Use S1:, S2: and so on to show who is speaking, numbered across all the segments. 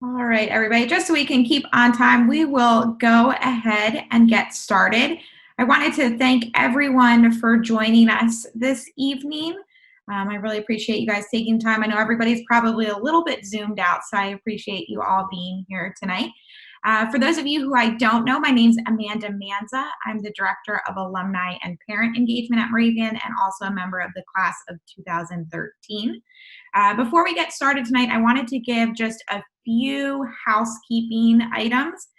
S1: All right, everybody, just so we can keep on time, we will go ahead and get started. I wanted to thank everyone for joining us this evening. I really appreciate you guys taking time. I know everybody's probably a little bit zoomed out, so I appreciate you all being here tonight. For those of you who I don't know, my name's Amanda Manza. I'm the Director of Alumni and Parent Engagement at Moravian and also a member of the class of 2013. Before we get started tonight, I wanted to give just a few housekeeping items.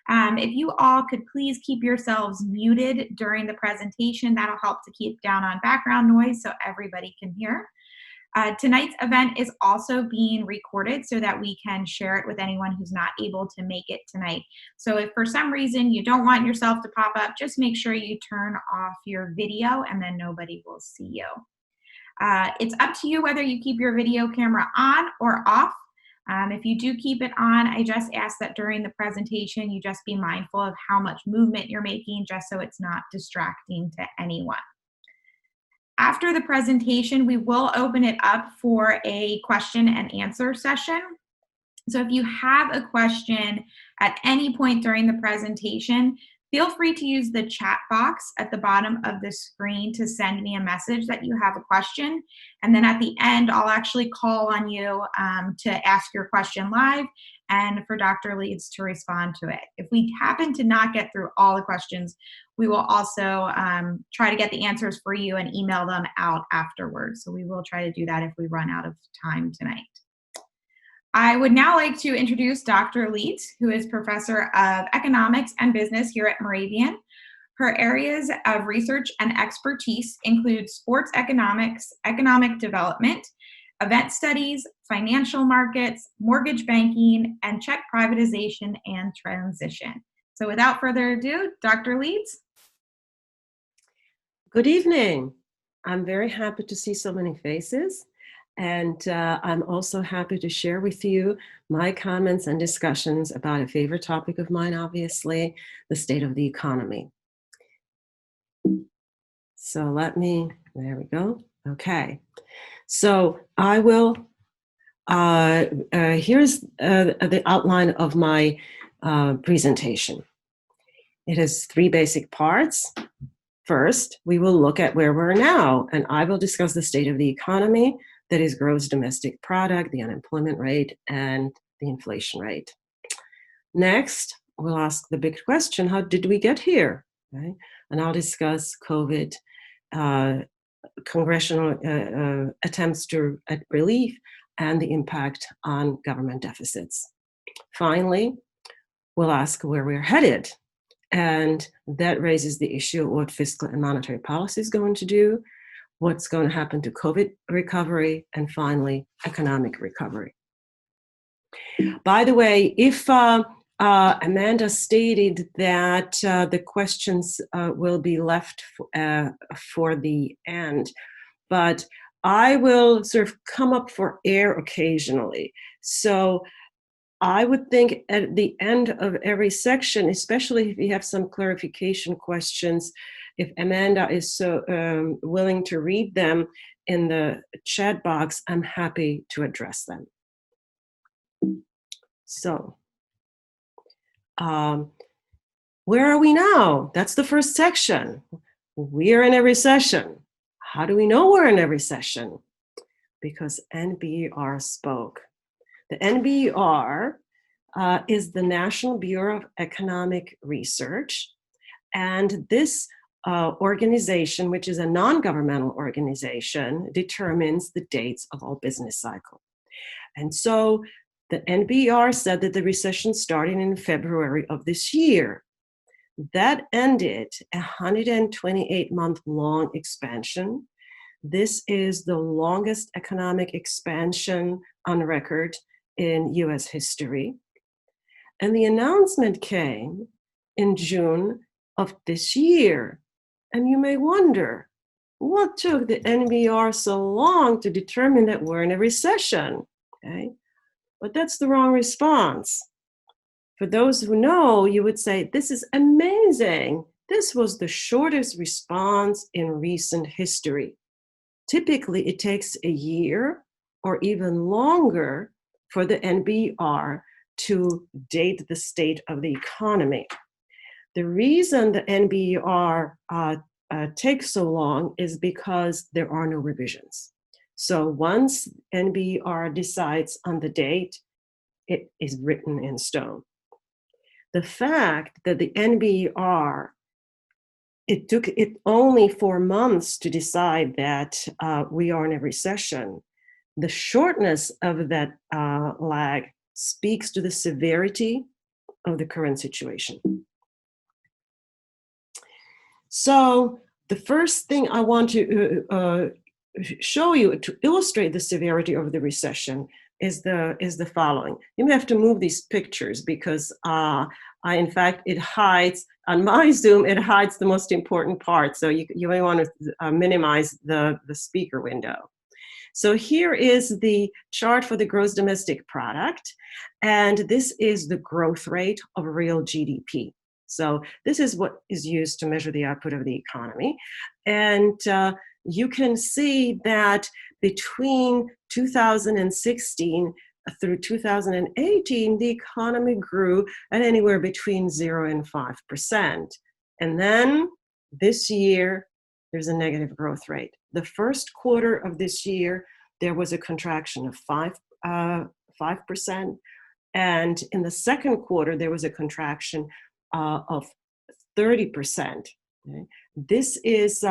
S1: If you all could please keep yourselves muted during the presentation, that'll help to keep down on background noise so everybody can hear. Tonight's event is also being recorded so that we can share it with anyone who's not able to make it tonight. So if for some reason you don't want yourself to pop up, just make sure you turn off your video and then nobody will see you. It's up to you whether you keep your video camera on or off. If you do keep it on, I just ask that during the presentation, you just be mindful of how much movement you're making, just so it's not distracting to anyone. After the presentation, we will open it up for a question and answer session. So if you have a question at any point during the presentation, feel free to use the chat box at the bottom of the screen to send me a message that you have a question. And then at the end, I'll actually call on you to ask your question live and for Dr. Leeds to respond to it. If we happen to not get through all the questions, we will also try to get the answers for you and email them out afterwards. So we will try to do that if we run out of time tonight. I would now like to introduce Dr. Leeds, who is Professor of Economics and Business here at Moravian. Her areas of research and expertise include sports economics, economic development, event studies, financial markets, mortgage banking, and check privatization and transition. So without further ado, Dr. Leeds.
S2: Good evening. I'm very happy to see so many faces. And I'm also happy to share with you my comments and discussions about a favorite topic of mine, obviously, the state of the economy. So there we go. Okay. So I will, here's the outline of my presentation. It has three basic parts. First, we will look at where we're now, and I will discuss the state of the economy, that is gross domestic product, the unemployment rate, and the inflation rate. Next, we'll ask the big question, how did we get here? Okay? And I'll discuss COVID, congressional attempts at relief, and the impact on government deficits. Finally, we'll ask where we're headed. And that raises the issue of what fiscal and monetary policy is going to do, what's going to happen to COVID recovery, and finally, economic recovery. By the way, if Amanda stated that the questions will be left for the end, but I will sort of come up for air occasionally. So I would think at the end of every section, especially if you have some clarification questions, if Amanda is so willing to read them in the chat box, I'm happy to address them. So, where are we now? That's the first section. We are in a recession. How do we know we're in a recession? Because NBER spoke. The NBER is the National Bureau of Economic Research, and this organization, which is a non-governmental organization, determines the dates of all business cycle. And so the NBER said that the recession started in February of this year. That ended a 128-month-long expansion. This is the longest economic expansion on record in US history. And the announcement came in June of this year. And you may wonder, what took the NBER so long to determine that we're in a recession? Okay? But that's the wrong response. For those who know, you would say, this is amazing. This was the shortest response in recent history. Typically, it takes a year or even longer for the NBER to date the state of the economy. The reason the NBER takes so long is because there are no revisions. So once NBER decides on the date, it is written in stone. The fact that the NBER, it took it only 4 months to decide that we are in a recession. The shortness of that lag speaks to the severity of the current situation. So the first thing I want to show you to illustrate the severity of the recession is the following. You may have to move these pictures because in fact, it hides, on my Zoom, it hides the most important part. So you may want to minimize the speaker window. So here is the chart for the gross domestic product, and this is the growth rate of real GDP. So this is what is used to measure the output of the economy. And you can see that between 2016 through 2018, the economy grew at anywhere between 0 and 5%. And then this year, there's a negative growth rate. The first quarter of this year, there was a contraction of 5%. And in the second quarter, there was a contraction of 30%. Okay? This is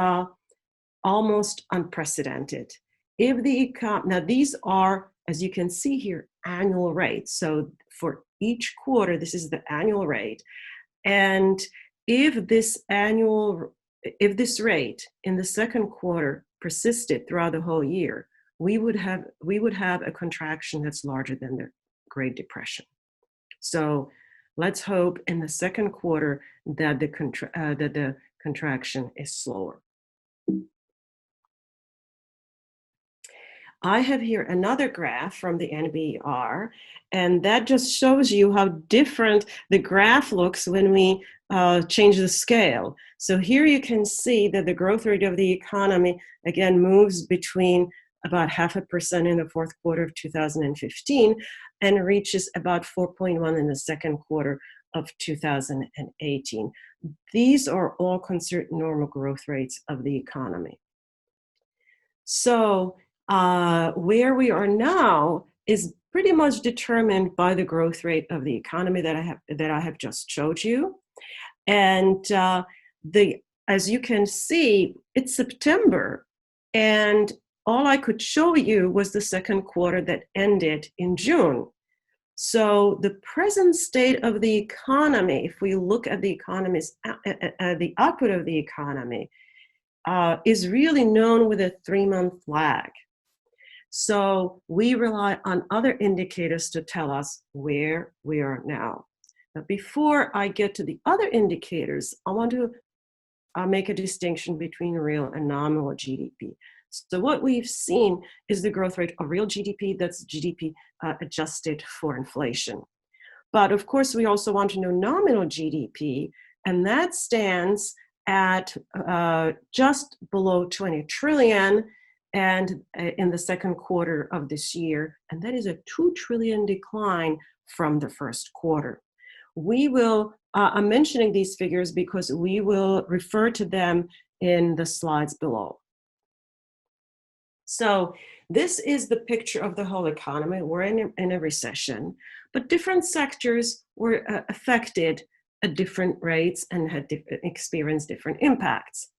S2: almost unprecedented. Now these are, as you can see here, annual rates. So for each quarter, this is the annual rate. And if this rate in the second quarter persisted throughout the whole year, we would have a contraction that's larger than the Great Depression. So let's hope in the second quarter that the contraction is slower. I have here another graph from the NBER, and that just shows you how different the graph looks when we change the scale. So here you can see that the growth rate of the economy, again, moves between about 0.5% in the fourth quarter of 2015 and reaches about 4.1 in the second quarter of 2018. These are all considered normal growth rates of the economy. So where we are now is pretty much determined by the growth rate of the economy that I have just showed you. And as you can see, it's September, and all I could show you was the second quarter that ended in June. So the present state of the economy, if we look at the the output of the economy, is really known with a 3-month lag. So we rely on other indicators to tell us where we are now. But before I get to the other indicators, I want to make a distinction between real and nominal GDP. So what we've seen is the growth rate of real GDP, that's GDP adjusted for inflation. But of course, we also want to know nominal GDP, and that stands at just below 20 trillion and in the second quarter of this year, and that is a 2 trillion decline from the first quarter. I'm mentioning these figures because we will refer to them in the slides below. So this is the picture of the whole economy. We're in a recession, but different sectors were affected at different rates and had experienced different impacts.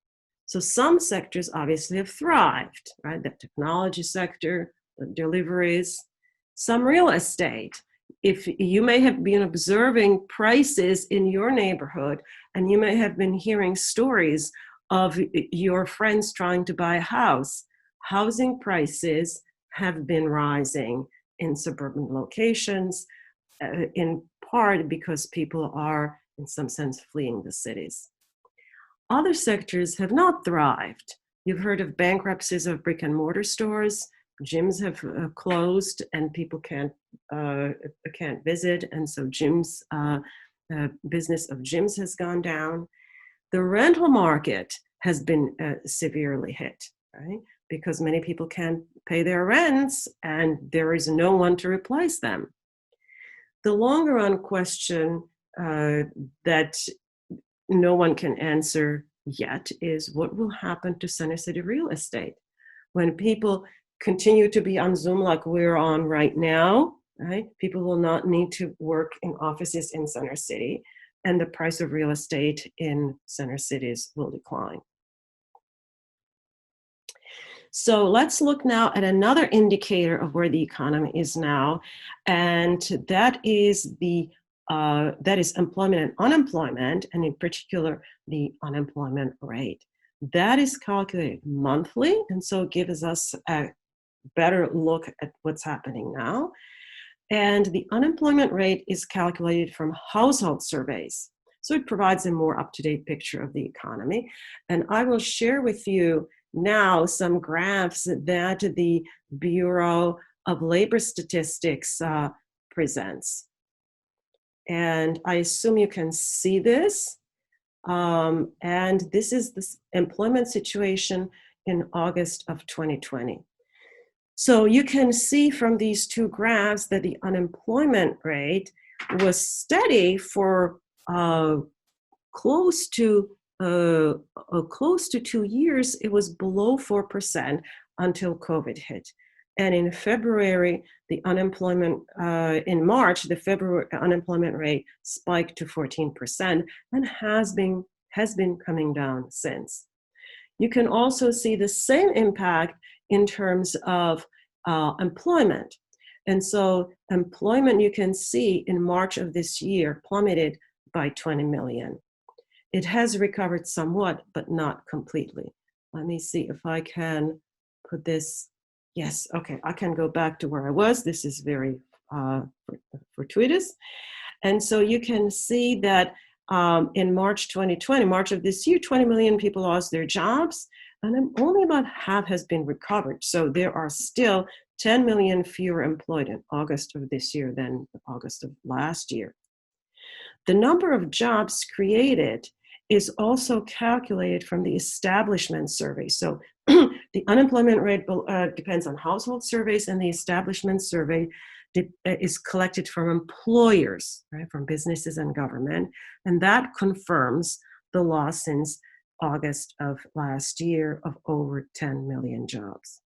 S2: So some sectors obviously have thrived, right? The technology sector, the deliveries, some real estate. If you may have been observing prices in your neighborhood, and you may have been hearing stories of your friends trying to buy a house, housing prices have been rising in suburban locations, in part because people are, in some sense, fleeing the cities. Other sectors have not thrived. You've heard of bankruptcies of brick and mortar stores. Gyms have closed and people can't visit, and so gyms, business of gyms has gone down. The rental market has been severely hit, right? Because many people can't pay their rents and there is no one to replace them. The longer run question that no one can answer yet is what will happen to center city real estate when people continue to be on Zoom like we're on right now, right? People will not need to work in offices in center city, and the price of real estate in center cities will decline. So let's look now at another indicator of where the economy is now, and that is employment and unemployment, and in particular, the unemployment rate. That is calculated monthly, and so it gives us a better look at what's happening now. And the unemployment rate is calculated from household surveys. So it provides a more up-to-date picture of the economy. And I will share with you now some graphs that the Bureau of Labor Statistics presents. And I assume you can see this. And this is the employment situation in August of 2020. So you can see from these two graphs that the unemployment rate was steady for close to 2 years. It was below 4% until COVID hit. And in February, the unemployment, in March, the February unemployment rate spiked to 14% and has been coming down since. You can also see the same impact in terms of employment. And so employment, you can see in March of this year, plummeted by 20 million. It has recovered somewhat, but not completely. Let me see if I can put this. Yes, okay, I can go back to where I was. This is very fortuitous. And so you can see that in March 2020, March of this year, 20 million people lost their jobs, and only about half has been recovered. So there are still 10 million fewer employed in August of this year than August of last year. The number of jobs created is also calculated from the establishment survey. So the unemployment rate depends on household surveys, and the establishment survey is collected from employers, right, from businesses and government, and that confirms the loss since August of last year of over 10 million jobs.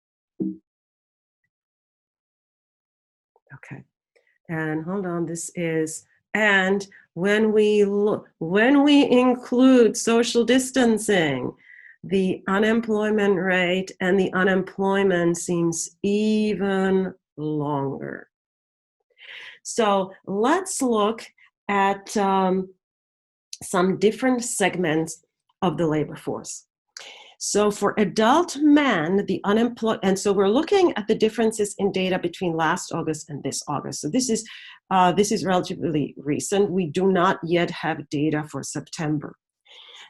S2: Okay, and hold on, this is, and when we include social distancing, the unemployment rate and the unemployment seems even longer. So let's look at some different segments of the labor force. So for adult men, the unemployed, and so we're looking at the differences in data between last August and this August. So this is relatively recent. We do not yet have data for September.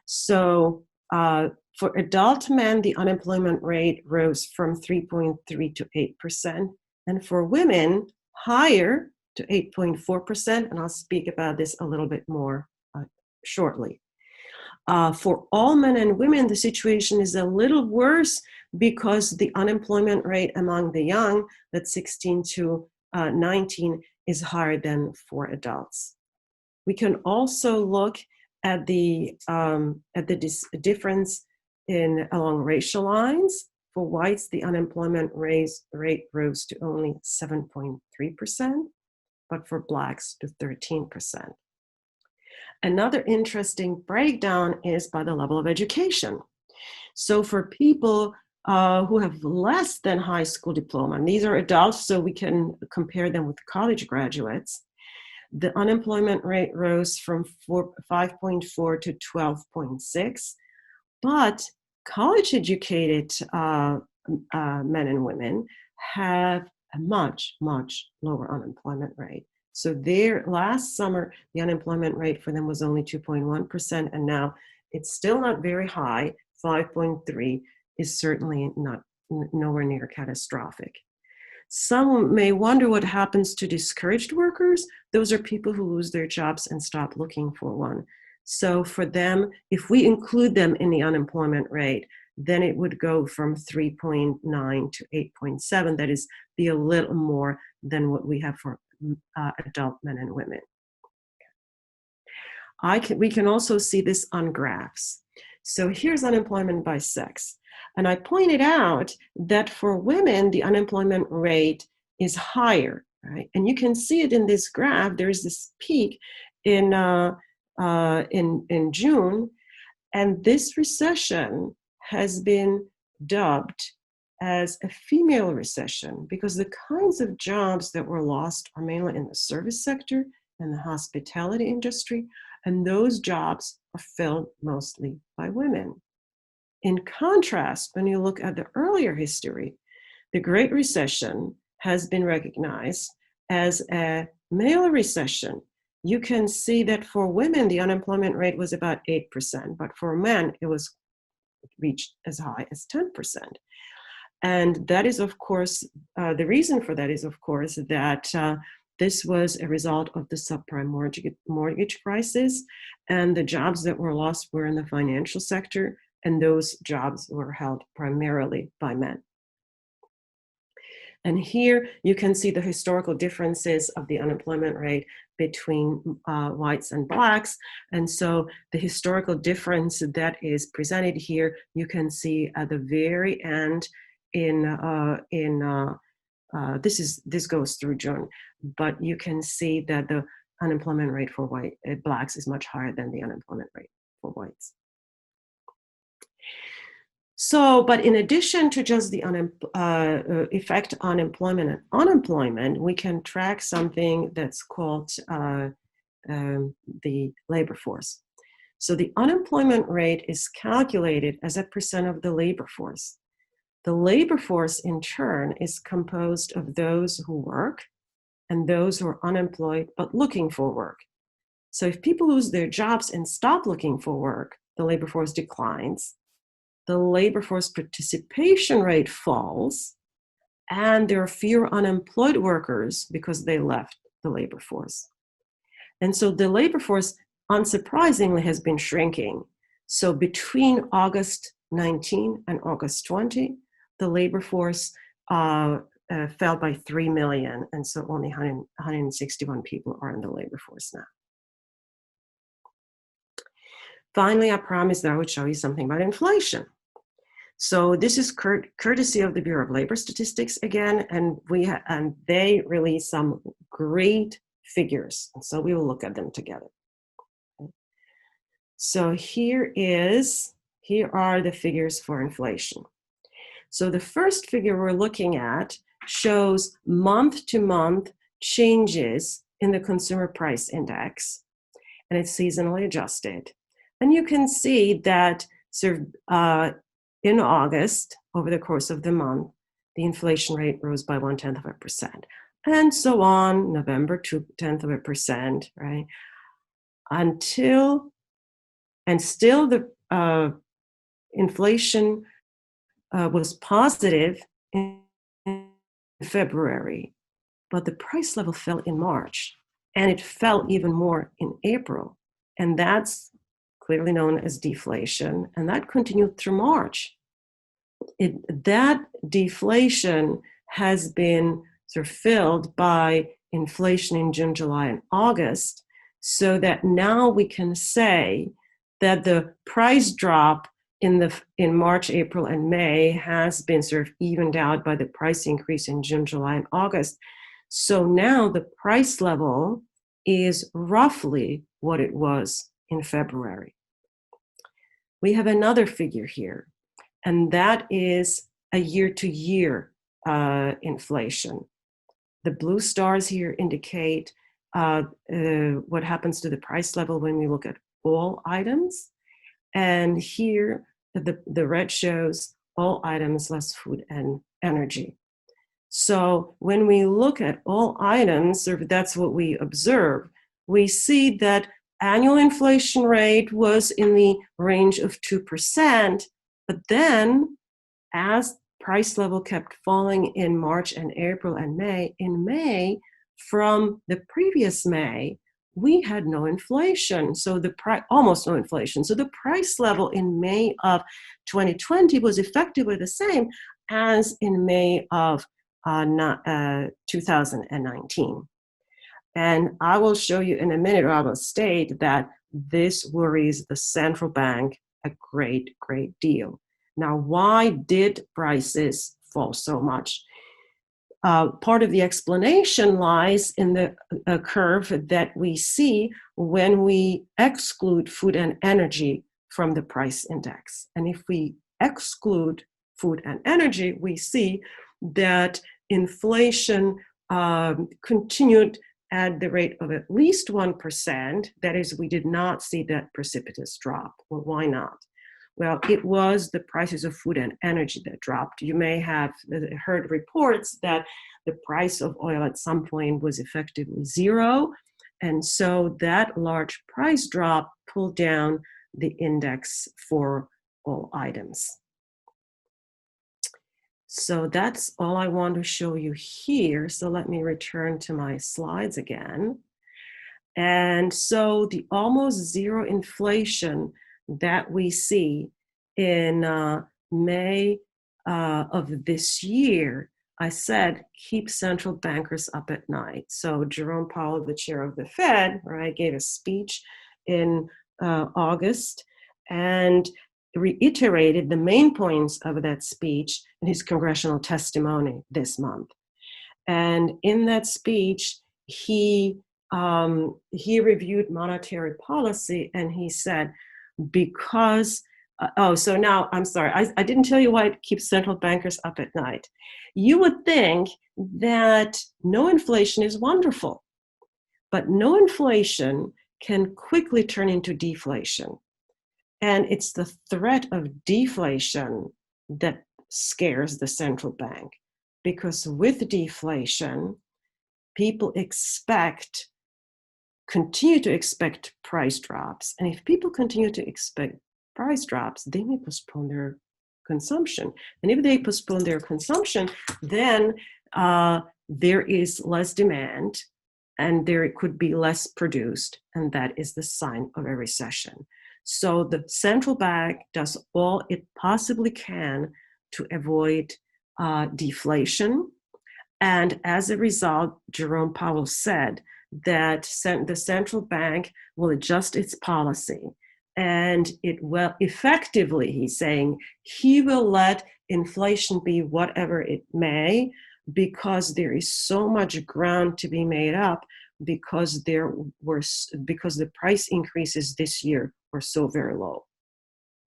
S2: So for adult men, the unemployment rate rose from 3.3 to 8%, and for women, higher to 8.4%, and I'll speak about this a little bit more shortly. For all men and women, the situation is a little worse because the unemployment rate among the young, that's 16 to 19, is higher than for adults. We can also look at the difference along racial lines. For whites, the unemployment rate rose to only 7.3%, but for blacks to 13%. Another interesting breakdown is by the level of education. So for people who have less than high school diploma, and these are adults, so we can compare them with college graduates, the unemployment rate rose from 5.4 to 12.6, but college-educated men and women have a much, much lower unemployment rate. So last summer, the unemployment rate for them was only 2.1%, and now it's still not very high. 5.3 is certainly nowhere near catastrophic. Some may wonder what happens to discouraged workers. Those are people who lose their jobs and stop looking for one. So for them, if we include them in the unemployment rate, then it would go from 3.9 to 8.7. That is, be a little more than what we have for adult men and women. We can also see this on graphs. So here's unemployment by sex. And I pointed out that for women, the unemployment rate is higher, right? And you can see it in this graph. There's this peak in June, and this recession has been dubbed as a female recession because the kinds of jobs that were lost are mainly in the service sector and the hospitality industry, and those jobs are filled mostly by women. In contrast, when you look at the earlier history, the Great Recession has been recognized as a male recession. You can see that for women, the unemployment rate was about 8%, but for men, it was reached as high as 10%. And that is, of course, the reason for that is, of course, that this was a result of the subprime mortgage crisis, and the jobs that were lost were in the financial sector, and those jobs were held primarily by men. And here you can see the historical differences of the unemployment rate between whites and blacks. And so the historical difference that is presented here, you can see at the very end this goes through June, but you can see that the unemployment rate for blacks is much higher than the unemployment rate for whites. So, but in addition to just the effect on employment and unemployment, we can track something that's called the labor force. So the unemployment rate is calculated as a percent of the labor force. The labor force, in turn, is composed of those who work and those who are unemployed but looking for work. So if people lose their jobs and stop looking for work, the labor force declines. The labor force participation rate falls, and there are fewer unemployed workers because they left the labor force. And so the labor force, unsurprisingly, has been shrinking. So between August 19 and August 20, the labor force fell by 3 million, and so only 161 people are in the labor force now. Finally, I promised that I would show you something about inflation. So this is courtesy of the Bureau of Labor Statistics again, and they release some great figures, and so we will look at them together. Okay. So here are the figures for inflation. So the first figure we're looking at shows month-to-month changes in the consumer price index, and it's seasonally adjusted. And you can see that in August, over the course of the month, the inflation rate rose by 0.1%, and so on, November 0.2%, right? Still the inflation was positive in February, but the price level fell in March, and it fell even more in April, and that's clearly known as deflation, and that continued through March. That deflation has been sort of filled by inflation in June, July, and August, so that now we can say that the price drop in March, April, and May has been sort of evened out by the price increase in June, July, and August. So now the price level is roughly what it was in February. We have another figure here, and that is a year-to-year inflation. The blue stars here indicate what happens to the price level when we look at all items. And here, the red shows all items less food and energy. So when we look at all items, or that's what we observe, we see that annual inflation rate was in the range of 2%, but then as price level kept falling in March and April and May, in May, from the previous May, we had no inflation, so almost no inflation. So the price level in May of 2020 was effectively the same as in May of 2019. And I will show you in a minute, or I will state that this worries the central bank a great, great deal. Now, why did prices fall so much? Part of the explanation lies in the curve that we see when we exclude food and energy from the price index. And if we exclude food and energy, we see that inflation continued at the rate of at least 1%. That is, we did not see that precipitous drop. Well, why not? Well, it was the prices of food and energy that dropped. You may have heard reports that the price of oil at some point was effectively zero. And so that large price drop pulled down the index for all items. So that's all I want to show you here. So let me return to my slides again. And so the almost zero inflation that we see in May of this year, I said, keep central bankers up at night. So Jerome Powell, the chair of the Fed, right, gave a speech in August and reiterated the main points of that speech in his congressional testimony this month. And in that speech, he reviewed monetary policy, and he said, because, so now, I'm sorry, I didn't tell you why it keeps central bankers up at night. You would think that no inflation is wonderful, but no inflation can quickly turn into deflation. And it's the threat of deflation that scares the central bank, because with deflation, people continue to expect price drops. And if people continue to expect price drops, they may postpone their consumption. And if they postpone their consumption, then there is less demand and there could be less produced. And that is the sign of a recession. So the central bank does all it possibly can to avoid deflation. And as a result, Jerome Powell said that the central bank will adjust its policy. And it will effectively, he's saying, he will let inflation be whatever it may, because there is so much ground to be made up, because the price increases this year were so very low.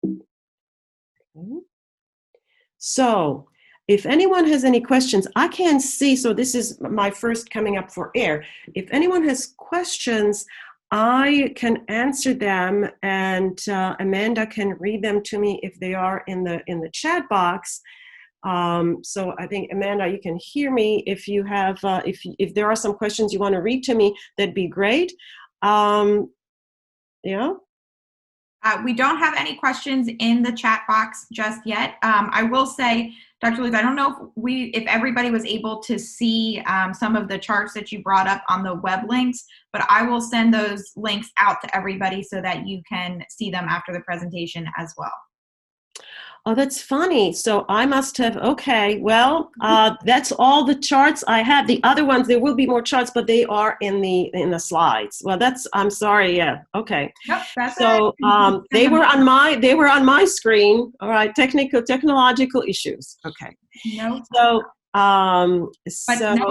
S2: Okay. So if anyone has any questions, I can't see, so this is my first coming up for air. If anyone has questions, I can answer them, and Amanda can read them to me if they are in the chat box. So I think, Amanda, you can hear me. If you have, if there are some questions you want to read to me, that'd be great. Yeah.
S1: We don't have any questions in the chat box just yet. I will say, Dr. Leeds, I don't know if everybody was able to see some of the charts that you brought up on the web links, but I will send those links out to everybody so that you can see them after the presentation as well.
S2: Oh, that's funny. So I must have, okay, well, that's all the charts I have. The other ones, there will be more charts, but they are in the slides. Well, I'm sorry, yeah, okay.
S1: Nope, that's
S2: so they were on my screen. All right, technological issues. Okay.
S1: No.
S2: So
S1: no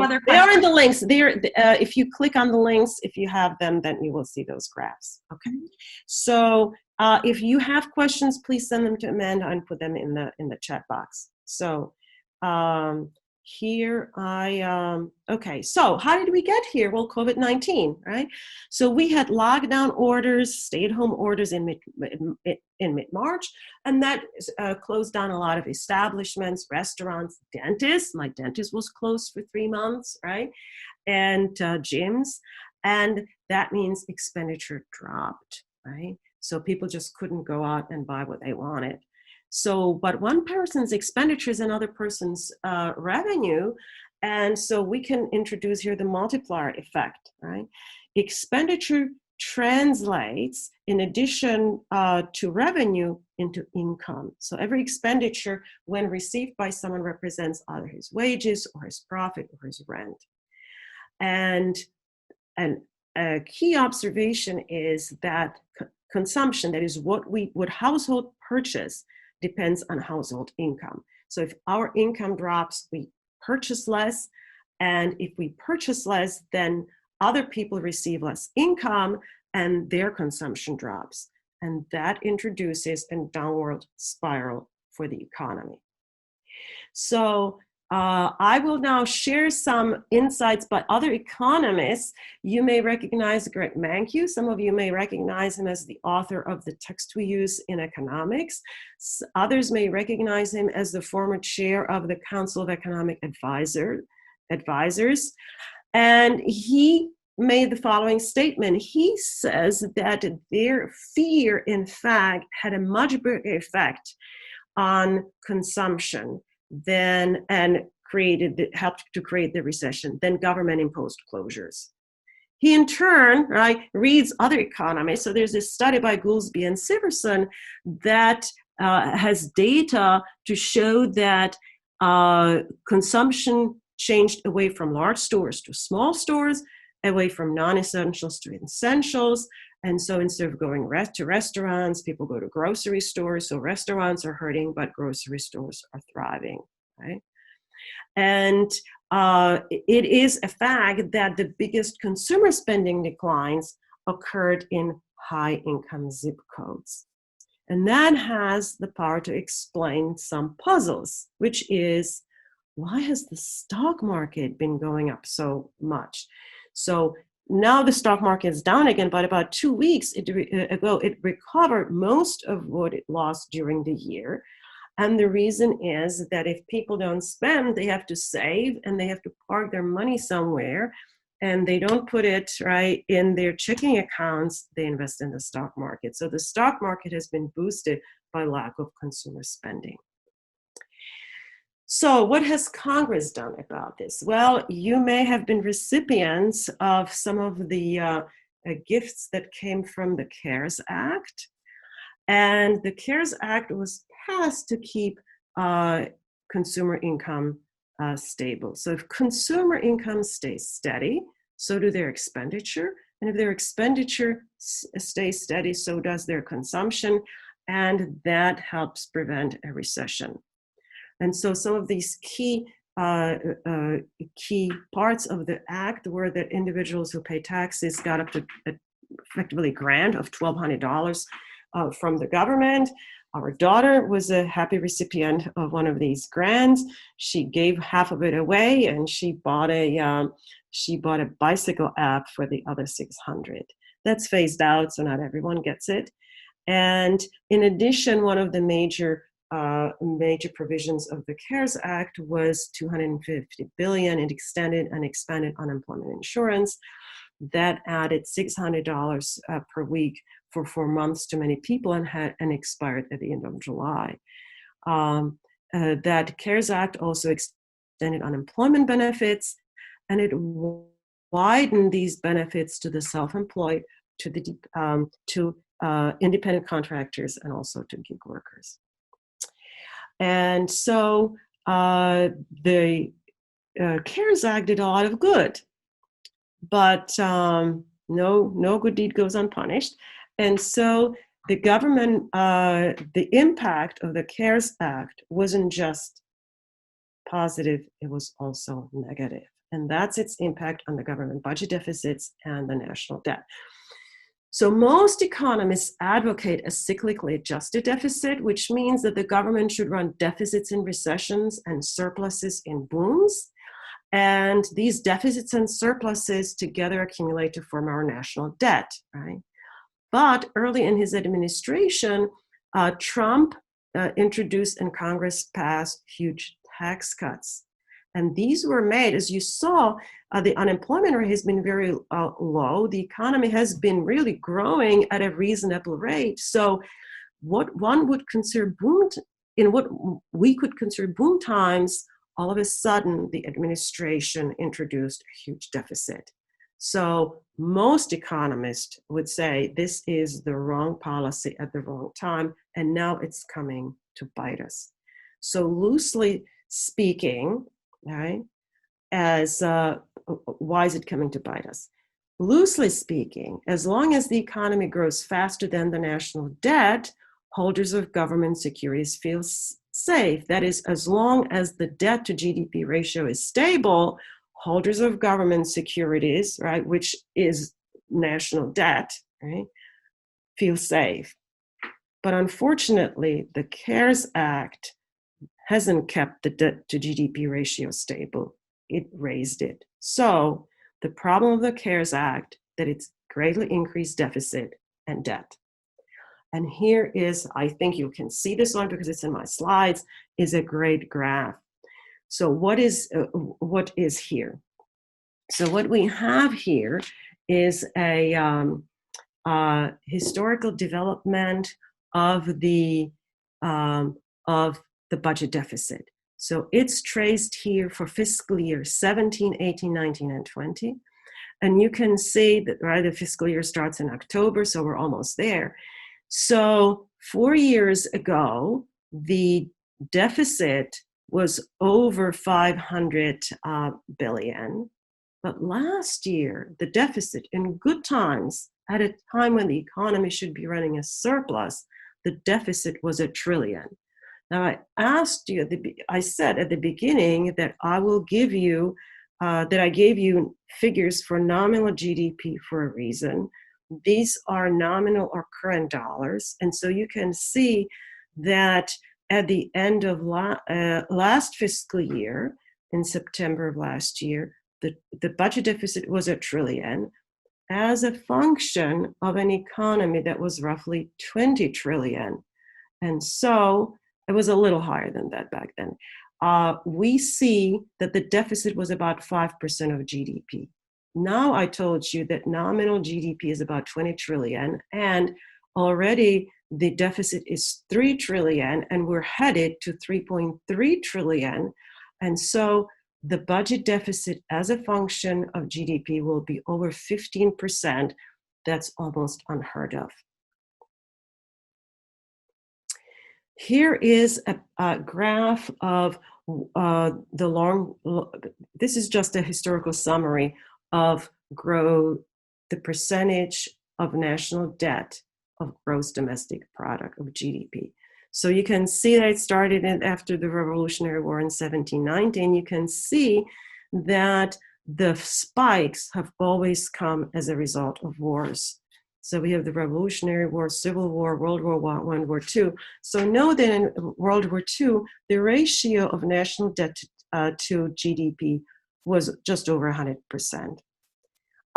S1: other
S2: they are in the links. If you click on the links, if you have them, then you will see those graphs. Okay. So if you have questions, please send them to Amanda and put them in the chat box. So here okay, so how did we get here? Well, COVID-19, right? So we had lockdown orders, stay-at-home orders in mid-March, and that closed down a lot of establishments, restaurants, dentists. My dentist was closed for 3 months, right? And gyms, and that means expenditure dropped, right? So people just couldn't go out and buy what they wanted. So, but one person's expenditure is another person's revenue. And so we can introduce here the multiplier effect, right? Expenditure translates, in addition to revenue, into income. So every expenditure, when received by someone, represents either his wages or his profit or his rent. And And a key observation is that consumption, that is what household purchase, depends on household income. So if our income drops, we purchase less. And if we purchase less, then other people receive less income and their consumption drops. And that introduces a downward spiral for the economy. So I will now share some insights by other economists. You may recognize Greg MANKIW. Some of you may recognize him as the author of the text we use in economics. Others may recognize him as the former chair of the Council of Economic Advisors. And he made the following statement. He says that their fear, in fact, had a much bigger effect on consumption and helped to create the recession than government-imposed closures. He, in turn, reads other economists. So there's this study by Goolsbee and Siverson that has data to show that consumption changed away from large stores to small stores, away from non-essentials to essentials. And so instead of going to restaurants, people go to grocery stores. So restaurants are hurting, but grocery stores are thriving, right? And it is a fact that the biggest consumer spending declines occurred in high-income zip codes. And that has the power to explain some puzzles, which is, why has the stock market been going up so much? So now the stock market is down again, but about 2 weeks ago, it recovered most of what it lost during the year. And the reason is that if people don't spend, they have to save and they have to park their money somewhere, and they don't put it in their checking accounts, they invest in the stock market. So the stock market has been boosted by lack of consumer spending. So what has Congress done about this? Well, you may have been recipients of some of the gifts that came from the CARES Act. And the CARES Act was passed to keep consumer income stable. So if consumer income stays steady, so do their expenditure. And if their expenditure stays steady, so does their consumption. And that helps prevent a recession. And so some of these key parts of the act were that individuals who pay taxes got up to effectively a grant of $1,200 from the government. Our daughter was a happy recipient of one of these grants. She gave half of it away, and she bought a bicycle app for the other 600. That's phased out, so not everyone gets it. And in addition, one of the major provisions of the CARES Act was $250 billion. It extended and expanded unemployment insurance. That added $600 per week for 4 months to many people and expired at the end of July. That CARES Act also extended unemployment benefits, and it widened these benefits to the self-employed, to independent contractors, and also to gig workers. And so the CARES Act did a lot of good, but no good deed goes unpunished. And so the government, the impact of the CARES Act wasn't just positive, it was also negative. And that's its impact on the government budget deficits and the national debt. So most economists advocate a cyclically adjusted deficit, which means that the government should run deficits in recessions and surpluses in booms. And these deficits and surpluses together accumulate to form our national debt, right? But early in his administration, Trump introduced and Congress passed huge tax cuts. And these were made, as you saw, the unemployment rate has been very low. The economy has been really growing at a reasonable rate. So what one would consider what we could consider boom times, all of a sudden the administration introduced a huge deficit. So most economists would say this is the wrong policy at the wrong time, and now it's coming to bite us. So loosely speaking, right, as why is it coming to bite us? loosely speaking, as long as the economy grows faster than the national debt, holders of government securities feel safe. That is, as long as the debt to GDP ratio is stable, holders of government securities, right, which is national debt, right, feel safe. But unfortunately, the CARES Act hasn't kept the debt to GDP ratio stable. It raised it. So the problem of the CARES Act, that it's greatly increased deficit and debt. And here is, I think you can see this one because it's in my slides, is a great graph. So what is here? So what we have here is a historical development of the budget deficit. So it's traced here for fiscal year 17, 18, 19, and 20. And you can see that, right, the fiscal year starts in October, so we're almost there. So 4 years ago, the deficit was over 500 billion. But last year, the deficit, in good times, at a time when the economy should be running a surplus, the deficit was $1 trillion. Now, I asked you, I said at the beginning that I will give you, that I gave you figures for nominal GDP for a reason. These are nominal or current dollars. And so you can see that at the end of last fiscal year, in September of last year, the budget deficit was $1 trillion as a function of an economy that was roughly 20 trillion. And so it was a little higher than that back then. We see that the deficit was about 5% of GDP. Now I told you that nominal GDP is about 20 trillion, and already the deficit is 3 trillion, and we're headed to 3.3 trillion. And so the budget deficit as a function of GDP will be over 15%. That's almost unheard of. Here is a graph of this is just a historical summary of the percentage of national debt of gross domestic product, of GDP. So you can see that it started after the Revolutionary War in 1719. You can see that the spikes have always come as a result of wars. So we have the Revolutionary War, Civil War, World War I, World War II. So know that in World War II, the ratio of national debt to GDP was just over 100%.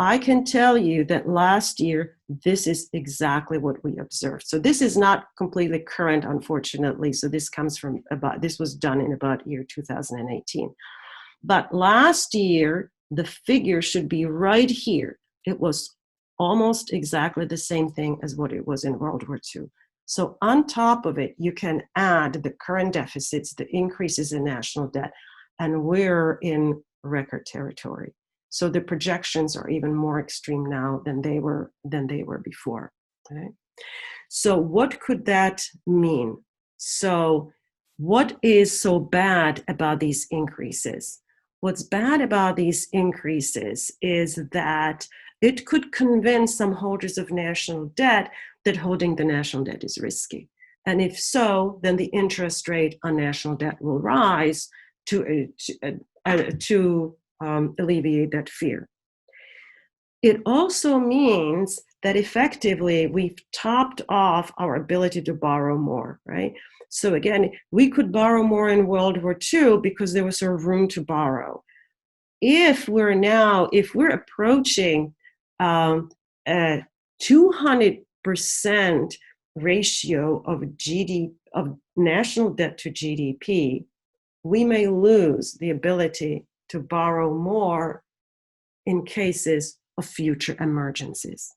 S2: I can tell you that last year, this is exactly what we observed. So this is not completely current, unfortunately. So this was done in about year 2018. But last year, the figure should be right here. It was almost exactly the same thing as what it was in World War II. So on top of it, you can add the current deficits, the increases in national debt, and we're in record territory. So the projections are even more extreme now than they were before. Okay? So what could that mean? So what is so bad about these increases? What's bad about these increases is that it could convince some holders of national debt that holding the national debt is risky. And if so, then the interest rate on national debt will rise to alleviate that fear. It also means that effectively we've topped off our ability to borrow more, right? So again, we could borrow more in World War II because there was sort of room to borrow. If we're approaching a 200% ratio of national debt to GDP, we may lose the ability to borrow more in cases of future emergencies.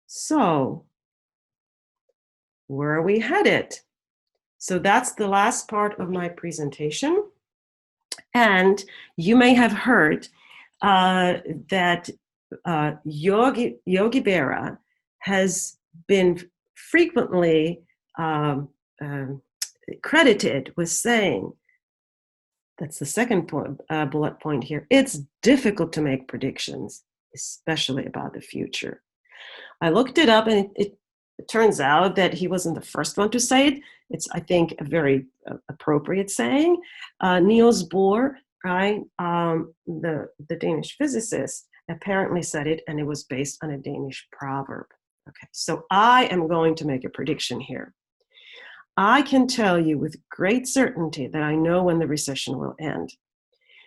S2: So, where are we headed? So that's the last part of my presentation. And you may have heard that Yogi Berra has been frequently credited with saying, that's the second point, bullet point here, it's difficult to make predictions. especially about the future. I looked it up, and it turns out that he wasn't the first one to say it. It's, I think, a very appropriate saying. Niels Bohr, right, the Danish physicist, apparently said it, and it was based on a Danish proverb. Okay, so I am going to make a prediction here. I can tell you with great certainty that I know when the recession will end.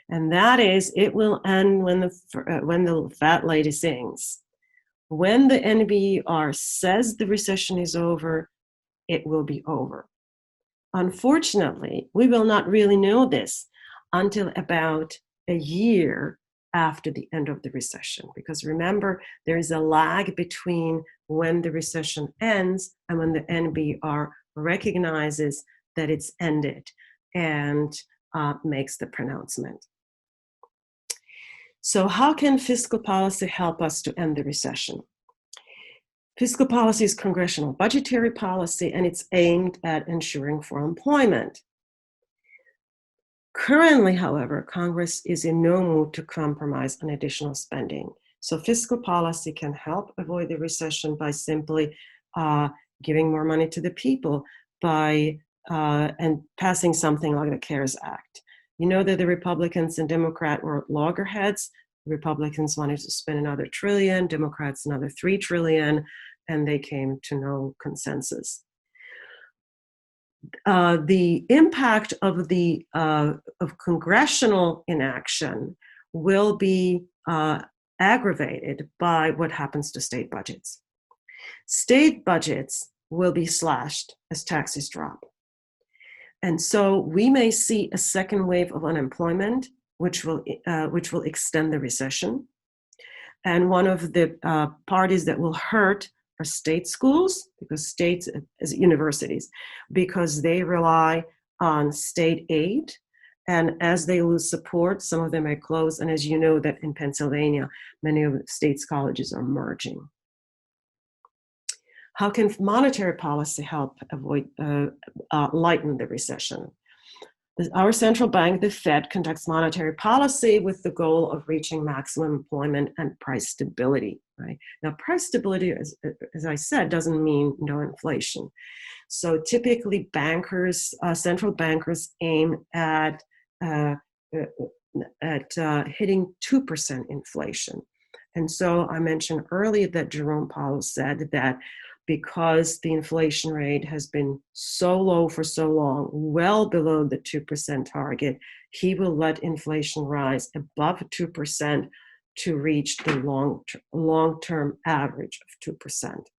S2: And that is, it will end when the fat lady sings. When the NBER says the recession is over, it will be over. Unfortunately, we will not really know this until about a year after the end of the recession. Because remember, there is a lag between when the recession ends and when the NBER recognizes that it's ended and makes the pronouncement. So how can fiscal policy help us to end the recession? Fiscal policy is congressional budgetary policy, and it's aimed at ensuring full employment. Currently, however, Congress is in no mood to compromise on additional spending. So fiscal policy can help avoid the recession by simply giving more money to the people and passing something like the CARES Act. You know that the Republicans and Democrats were loggerheads. Republicans wanted to spend another $1 trillion, Democrats another $3 trillion, and they came to no consensus. The impact of congressional inaction will be aggravated by what happens to state budgets. State budgets will be slashed as taxes drop. And so we may see a second wave of unemployment, which will extend the recession. And one of the parties that will hurt are state schools, because states as universities, because they rely on state aid. And as they lose support, some of them may close. And as you know, that in Pennsylvania, many of the state's colleges are merging. How can monetary policy help avoid lighten the recession? Our central bank, the Fed, conducts monetary policy with the goal of reaching maximum employment and price stability. Right? Now, price stability, as I said, doesn't mean no inflation. So typically, central bankers aim at hitting 2% inflation. And so I mentioned earlier that Jerome Powell said that because the inflation rate has been so low for so long, well below the 2% target, he will let inflation rise above 2% to reach the long-term average of 2%.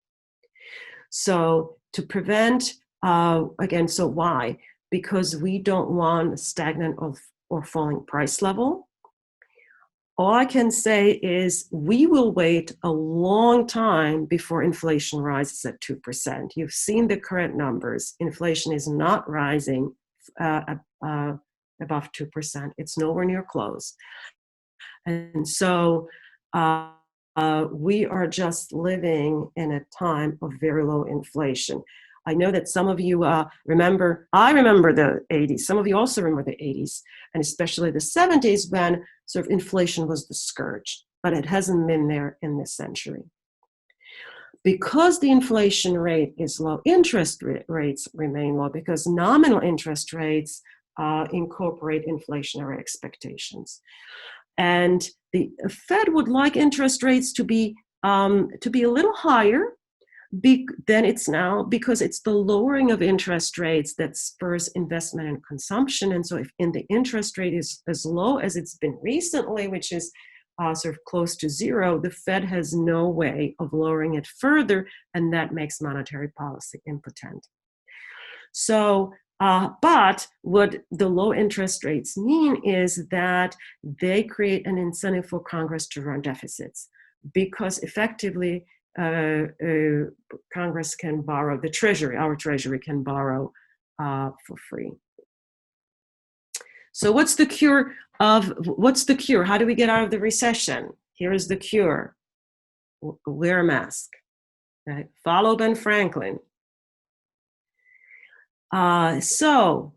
S2: So to prevent, again, so why? Because we don't want a stagnant or falling price level. All I can say is we will wait a long time before inflation rises at 2%. You've seen the current numbers. Inflation is not rising above 2%. It's nowhere near close. And so we are just living in a time of very low inflation. I know that some of you I remember the 80s. Some of you also remember the 80s, and especially the 70s when sort of inflation was the scourge, but it hasn't been there in this century. Because the inflation rate is low, interest rates remain low because nominal interest rates incorporate inflationary expectations. And the Fed would like interest rates to be a little higher than it's now, because it's the lowering of interest rates that spurs investment and consumption. And so if the interest rate is as low as it's been recently, which is sort of close to zero, the Fed has no way of lowering it further, and that makes monetary policy impotent. So, but what the low interest rates mean is that they create an incentive for Congress to run deficits, because effectively Congress can borrow, our Treasury can borrow for free. So what's the cure? How do we get out of the recession? Here is the cure. Wear a mask. Right? Follow Ben Franklin. So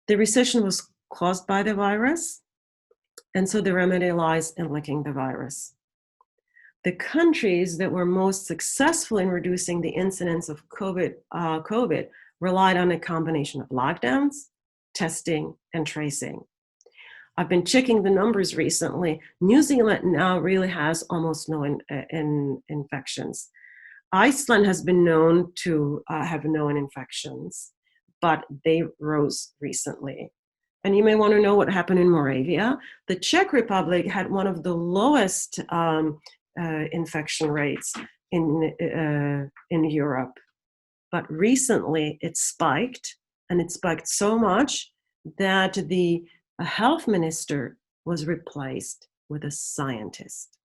S2: the recession was caused by the virus, and so the remedy lies in licking the virus. The countries that were most successful in reducing the incidence of COVID relied on a combination of lockdowns, testing, and tracing. I've been checking the numbers recently. New Zealand now really has almost no infections. Iceland has been known to have no infections, but they rose recently. And you may want to know what happened in Moravia. The Czech Republic had one of the lowest infection rates in Europe. But recently it spiked, and it spiked so much that the health minister was replaced with a scientist.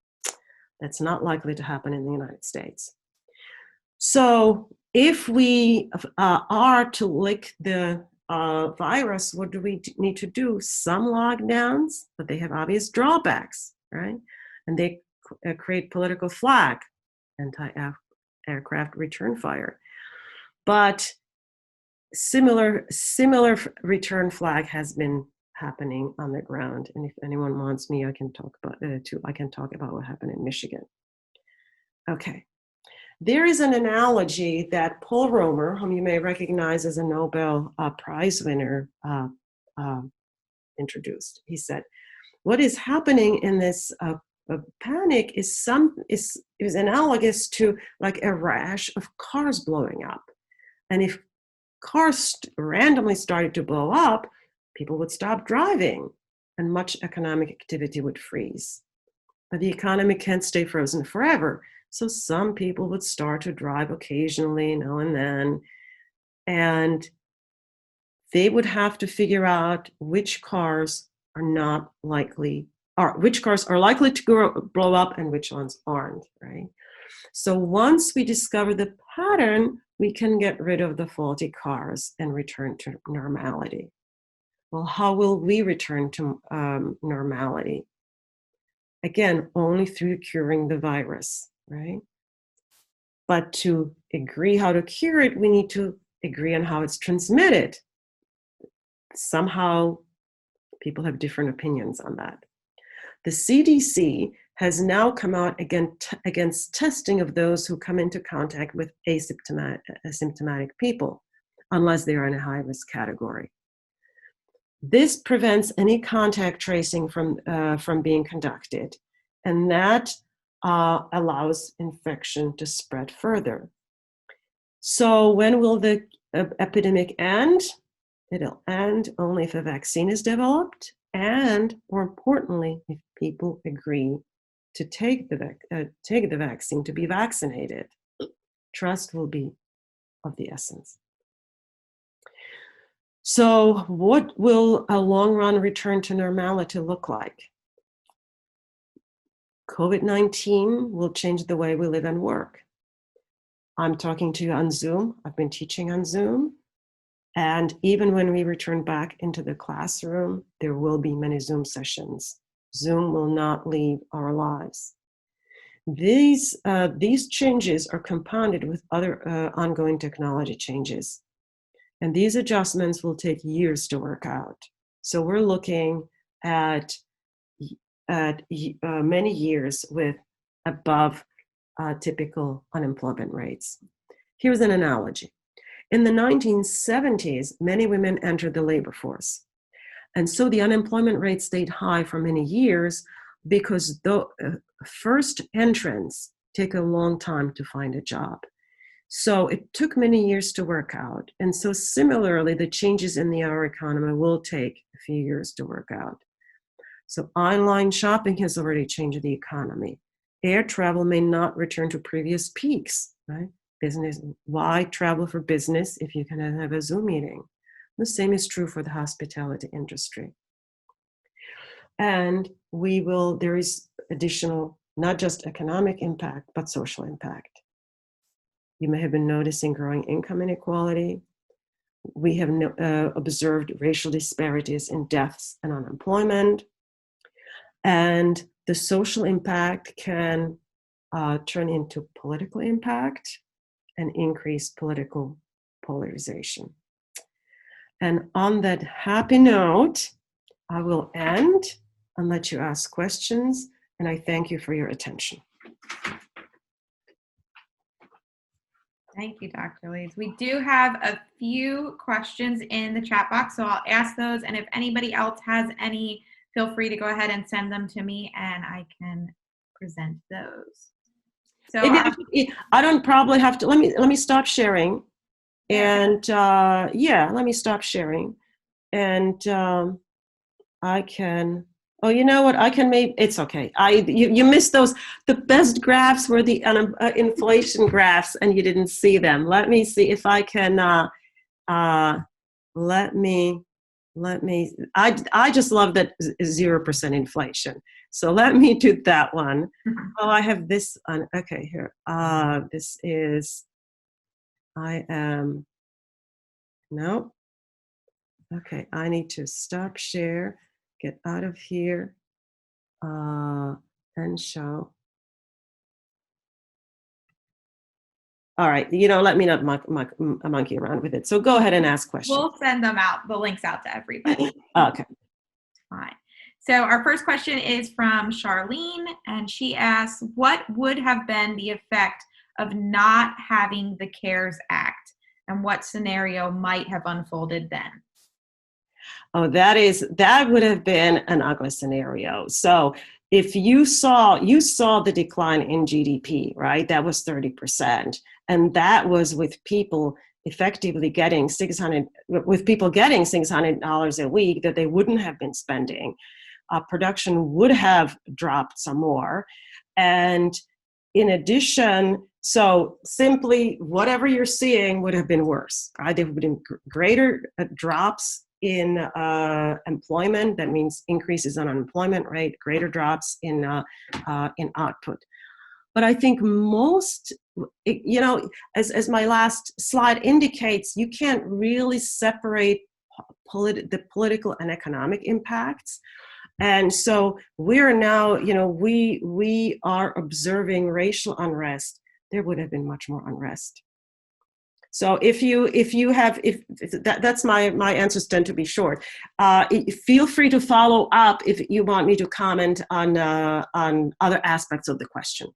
S2: That's not likely to happen in the United States. So if we are to lick the virus, what do we need to do? Some lockdowns, but they have obvious drawbacks, right? And they create political flag, anti-aircraft return fire. But similar return flag has been happening on the ground. And if anyone wants me, I can talk about what happened in Michigan. Okay. There is an analogy that Paul Romer, whom you may recognize as a Nobel Prize winner, introduced. He said, what is happening in this panic is analogous to like a rash of cars blowing up. And if cars randomly started to blow up, people would stop driving and much economic activity would freeze. But the economy can't stay frozen forever. So some people would start to drive occasionally, now and then, and they would have to figure out which cars are likely to blow up and which ones aren't, right? So once we discover the pattern, we can get rid of the faulty cars and return to normality. Well, how will we return to normality? Again, only through curing the virus, right? But to agree how to cure it, we need to agree on how it's transmitted. Somehow, people have different opinions on that. The CDC has now come out against testing of those who come into contact with asymptomatic people, unless they are in a high-risk category. This prevents any contact tracing from being conducted, and that allows infection to spread further. So when will the epidemic end? It'll end only if a vaccine is developed, and more importantly, if people agree to take the vaccine, to be vaccinated. Trust will be of the essence. So what will a long-run return to normality look like? COVID-19 will change the way we live and work. I'm talking to you on Zoom. I've been teaching on Zoom. And even when we return back into the classroom, there will be many Zoom sessions. Zoom will not leave our lives. These changes are compounded with other ongoing technology changes. And these adjustments will take years to work out. So we're looking at many years with above typical unemployment rates. Here's an analogy. In the 1970s, many women entered the labor force. And so the unemployment rate stayed high for many years because the first entrants take a long time to find a job. So it took many years to work out. And so similarly, the changes in our economy will take a few years to work out. So online shopping has already changed the economy. Air travel may not return to previous peaks, right? Business, why travel for business if you can have a Zoom meeting? The same is true for the hospitality industry. And there is additional, not just economic impact, but social impact. You may have been noticing growing income inequality. We have observed racial disparities in deaths and unemployment. And the social impact can turn into political impact and increase political polarization. And on that happy note, I will end and let you ask questions. And I thank you for your attention.
S1: Thank you, Dr. Leeds. We do have a few questions in the chat box, so I'll ask those. And if anybody else has any, feel free to go ahead and send them to me and I can present those. So
S2: I don't probably have to, let me stop sharing. And yeah, let me stop sharing. And I can, oh, you know what? I can maybe, it's okay. You missed those. The best graphs were the inflation graphs and you didn't see them. Let me see if I can, I just love that 0% inflation. So let me do that one. Oh, I have this on, okay, here. This is, no. Okay, I need to stop share, get out of here, and show. All right, let me not monkey around with it. So go ahead and ask questions.
S1: We'll send them out, the links out to everybody.
S2: Okay.
S1: Fine. So our first question is from Charlene, and she asks, what would have been the effect of not having the CARES Act, and what scenario might have unfolded then?
S2: Oh, that would have been an ugly scenario. So if you saw the decline in GDP, right? That was 30%. And that was with people effectively getting $600 a week that they wouldn't have been spending. Production would have dropped some more. And in addition, so simply whatever you're seeing would have been worse, right? There would have been greater drops in employment. That means increases on unemployment rate, greater drops in output. But I think most, as my last slide indicates, you can't really separate the political and economic impacts. And so we're now, we are observing racial unrest. There would have been much more unrest. So that's my answers tend to be short. Feel free to follow up if you want me to comment on other aspects of the question.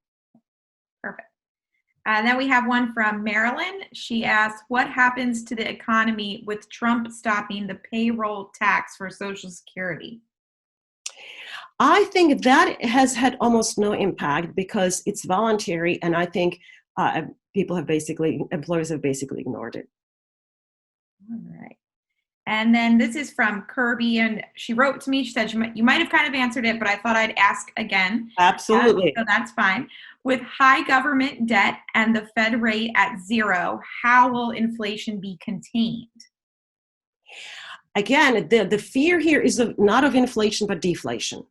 S1: Perfect. And then we have one from Marilyn. She asks, what happens to the economy with Trump stopping the payroll tax for Social Security?
S2: I think that has had almost no impact because it's voluntary, and I think employers have basically ignored it.
S1: All right. And then this is from Kirby, and she wrote to me. She said, you might have kind of answered it, but I thought I'd ask again.
S2: Absolutely.
S1: So that's fine. With high government debt and the Fed rate at 0, how will inflation be contained?
S2: Again, the fear here is not of inflation, but deflation.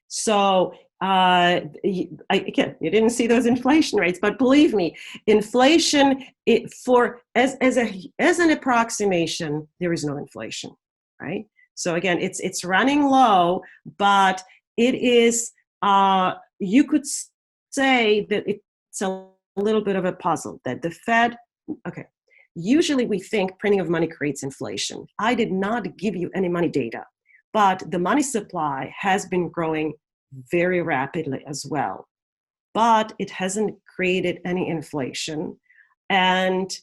S2: So again, you didn't see those inflation rates, but believe me, inflation as an approximation, there is no inflation, right? So again, it's running low, but it is. You could say that it's a little bit of a puzzle that the Fed. Okay, usually we think printing of money creates inflation. I did not give you any money data, but the money supply has been growing very rapidly as well, but it hasn't created any inflation. And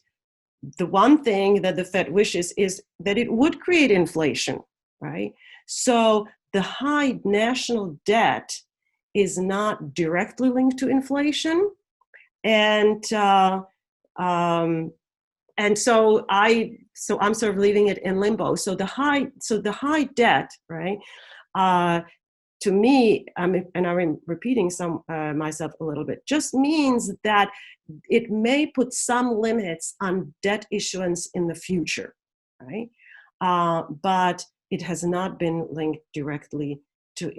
S2: the one thing that the Fed wishes is that it would create inflation, right? So the high national debt is not directly linked to inflation, and so I'm sort of leaving it in limbo. So the high debt, right? To me, and I'm repeating myself a little bit, just means that it may put some limits on debt issuance in the future, right? But it has not been linked directly to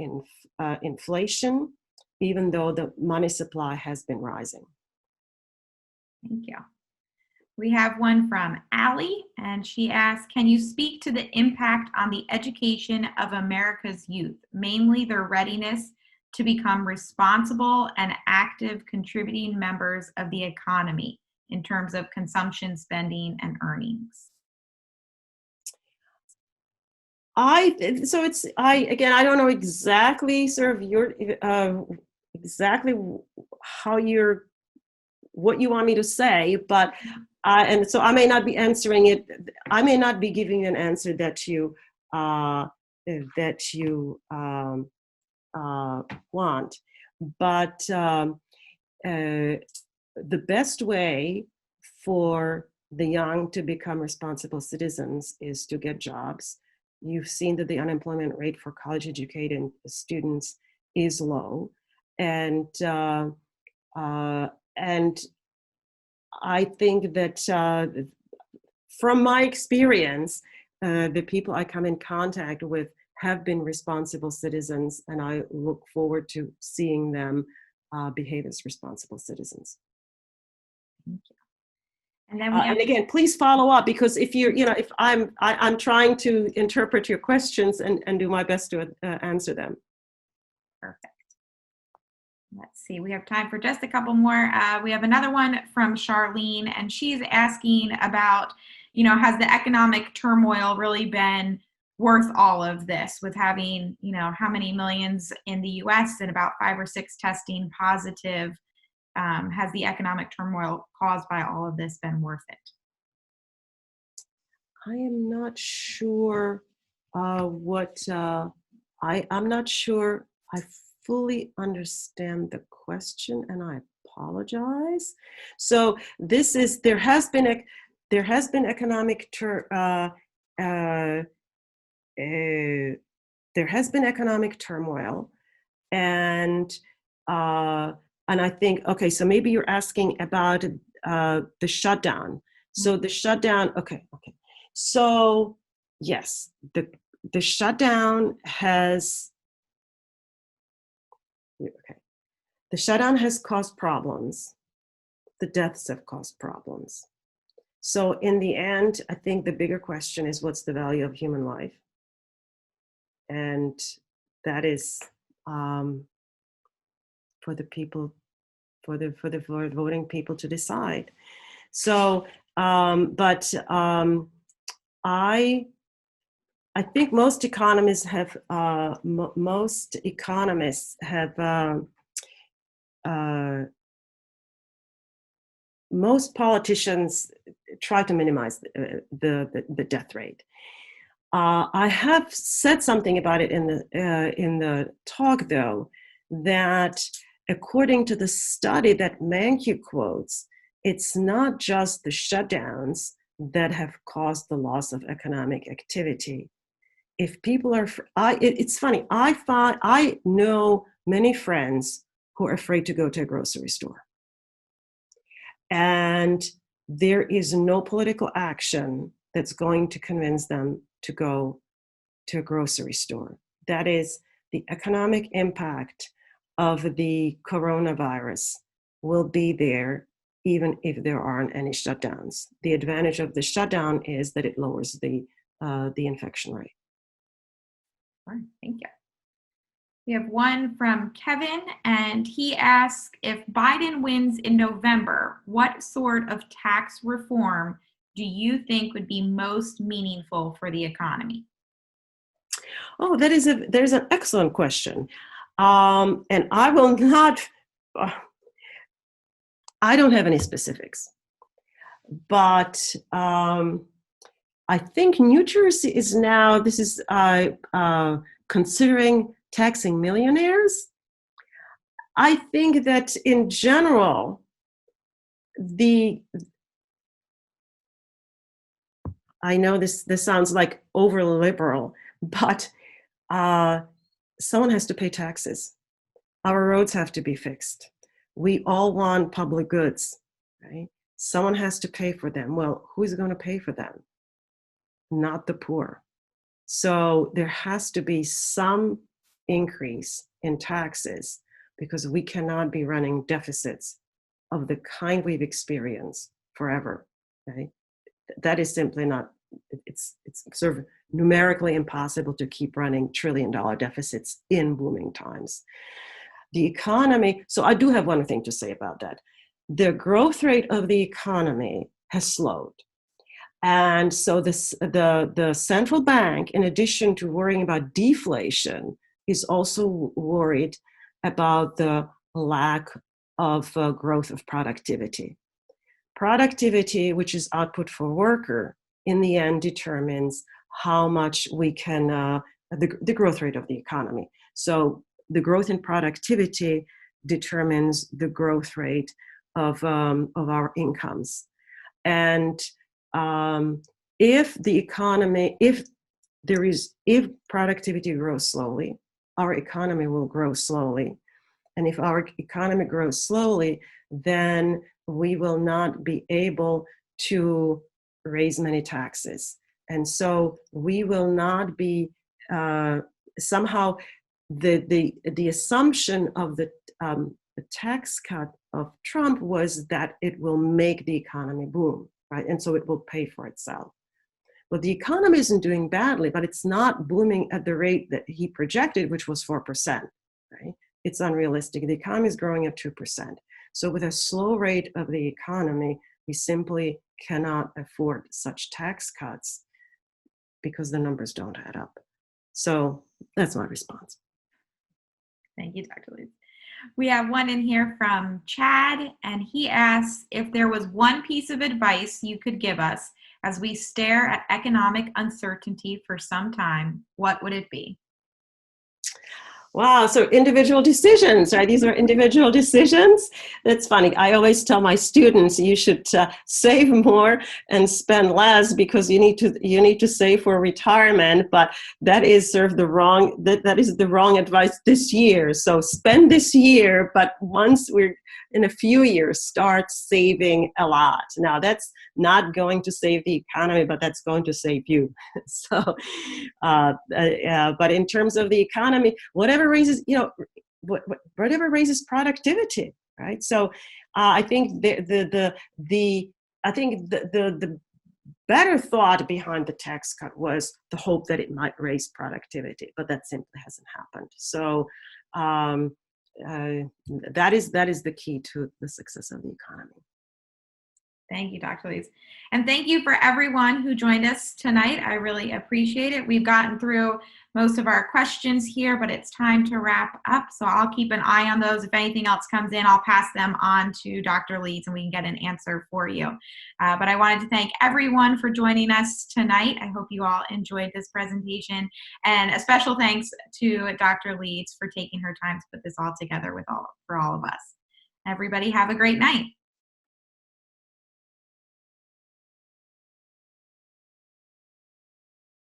S2: inflation, even though the money supply has been rising.
S1: Thank you. We have one from Allie, and she asks, can you speak to the impact on the education of America's youth, mainly their readiness to become responsible and active contributing members of the economy in terms of consumption, spending, and earnings?
S2: I don't know exactly sort of exactly what you want me to say, but and so I may not be answering it. I may not be giving you an answer that you want, but the best way for the young to become responsible citizens is to get jobs. You've seen that the unemployment rate for college-educated students is low, and I think that from my experience, the people I come in contact with have been responsible citizens, and I look forward to seeing them behave as responsible citizens.
S1: Thank you. And then we have,
S2: and again, please follow up, because if if I'm trying to interpret your questions and do my best to answer them.
S1: perfect. Let's see, we have time for just a couple more. We have another one from Charlene, and she's asking about, has the economic turmoil really been worth all of this, with having, how many millions in the US and about 5 or 6 testing positive? Has the economic turmoil caused by all of this been worth it?
S2: I am not sure I'm not sure I fully understand the question, and I apologize. So this is, there has been economic turmoil, and I think, okay, so maybe you're asking about the shutdown. So the shutdown, okay. So yes, the shutdown has, the shutdown has caused problems. The deaths have caused problems. So in the end, I think the bigger question is, what's the value of human life? And that is for the people, for the voting people to decide. So, I think most economists have most politicians try to minimize the death rate. I have said something about it in the talk, though, that according to the study that MANKIW quotes, it's not just the shutdowns that have caused the loss of economic activity. If people are, it's funny, I know many friends who are afraid to go to a grocery store. And there is no political action that's going to convince them to go to a grocery store. That is, the economic impact of the coronavirus will be there even if there aren't any shutdowns. The advantage of the shutdown is that it lowers the infection rate.
S1: All right, thank you. We have one from Kevin, and he asks, if Biden wins in November, what sort of tax reform do you think would be most meaningful for the economy?
S2: Oh, there's an excellent question. And I will not, I don't have any specifics, but I think New Jersey is now, this is considering taxing millionaires. I think that in general, I know this sounds like over liberal, but someone has to pay taxes. Our roads have to be fixed. We all want public goods, right? Someone has to pay for them. Well, who's going to pay for them? Not the poor. So there has to be some increase in taxes, because we cannot be running deficits of the kind we've experienced forever, right? That is simply not, it's sort of numerically impossible to keep running trillion-dollar deficits in booming times. The economy, so I do have one thing to say about that. The growth rate of the economy has slowed. And so the central bank, in addition to worrying about deflation, is also worried about the lack of growth of productivity. Productivity, which is output for worker, in the end determines how much we can, the growth rate of the economy. So the growth in productivity determines the growth rate of our incomes. And if the economy, if productivity grows slowly, our economy will grow slowly. And if our economy grows slowly, then we will not be able to raise many taxes. And so we will not be, somehow the assumption of the tax cut of Trump was that it will make the economy boom, right? And so it will pay for itself. Well, the economy isn't doing badly, but it's not booming at the rate that he projected, which was 4%, right? It's unrealistic. The economy is growing at 2%. So with a slow rate of the economy, we simply cannot afford such tax cuts because the numbers don't add up. So that's my response.
S1: Thank you, Dr. Leeds. We have one in here from Chad, and he asks, if there was one piece of advice you could give us as we stare at economic uncertainty for some time, what would it be?
S2: Wow, so individual decisions, right? These are individual decisions. That's funny. I always tell my students you should save more and spend less because you need to save for retirement. But that is sort of the wrong that is the wrong advice this year. So spend this year, but once we're in a few years, start saving a lot. Now that's not going to save the economy, but that's going to save you. So, but in terms of the economy, whatever raises, whatever raises productivity, right? So, I think the better thought behind the tax cut was the hope that it might raise productivity, but that simply hasn't happened. So, that is the key to the success of the economy.
S1: Thank you, Dr. Leeds. And thank you for everyone who joined us tonight. I really appreciate it. We've gotten through most of our questions here, but it's time to wrap up. So I'll keep an eye on those. If anything else comes in, I'll pass them on to Dr. Leeds and we can get an answer for you. But I wanted to thank everyone for joining us tonight. I hope you all enjoyed this presentation. And a special thanks to Dr. Leeds for taking her time to put this all together for all of us. Everybody have a great night.